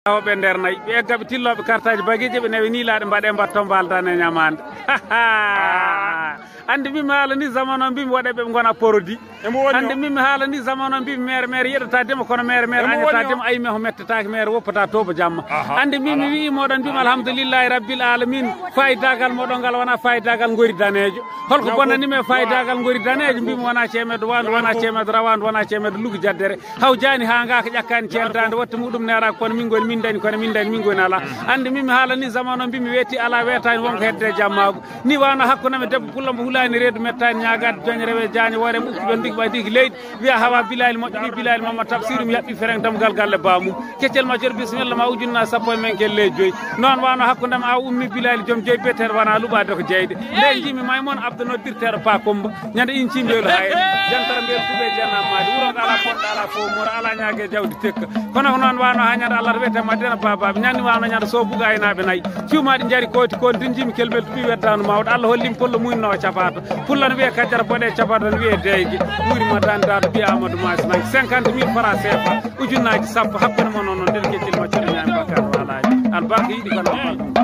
Awɓe nder nayi ɓe eggaɓe tilloɓe kartaji bagiji ɓe newe niilaɗe mbaɗe mbatto mbaldane ñamande andi mimi haala ni zamane o mbimi waɗeɓe ɓe gona produit andi mimi haala ni zamane o mbimi maire yeɗata dema kono maire añata dema ayimi ko mettatake maire woppata toba jamma andi mimi wi moɗon mbimi alhamdoulillahi rabbil alamin fayidagal moɗon ngal wona fayidagal gori danejo holko bonnanimi e fayidagal gori danejo mbimi wona cemedo wandu wona cemedo rawandu wona cemedo lugu jaddere haw jani ha gaka ƴakkani ceentade watta muɗum neraka kono min goni min dañi kono min dañi min goni ala andi mimi haala ni zamane o mbimi weeti ala wetani wonko hedde jammago ni wawno hakkudema debbo pullamo hulani reedu mettani ñagade joñe rewe jañe woore ɓukkiɓe ndigba digi leydi wiya hawa bilali moƴƴi bilali mamma tafsiru mi yaɓɓi fereng damgal galle bamum keccel majjor bisimilla ma ujunna sappo e men kelleji joyyi noon wawno hakkudema a ummi bilali joom joyi betere wona luɓade ko jeyde nde jimi maymon abdo noddirteɗo pa komba ñande inci mbewlu ha en jantara mbel kuɓe jannamade wuroɗo ala poɗɗo ala fomore ala ñague jawdi tekka kono ko noon wawno ha ñande allah wiyete maddena babaɓe ñande wawno ñande so buga aynaɓe nayyi cuumaɗi jaari koti tin jimi kelmel tuɓi weddanu mawɗo allah hollimi pollo muyno capato pulla no wiye kajjara boɗe capato no wiye deygue ɓuurima dandado mbiya amadou masi nayyi 50 000 francs CFA ujunnaji sappo hakkude mon noon nden keccel maccuɗo ñami bakkat walaji albarka yiiɗi kono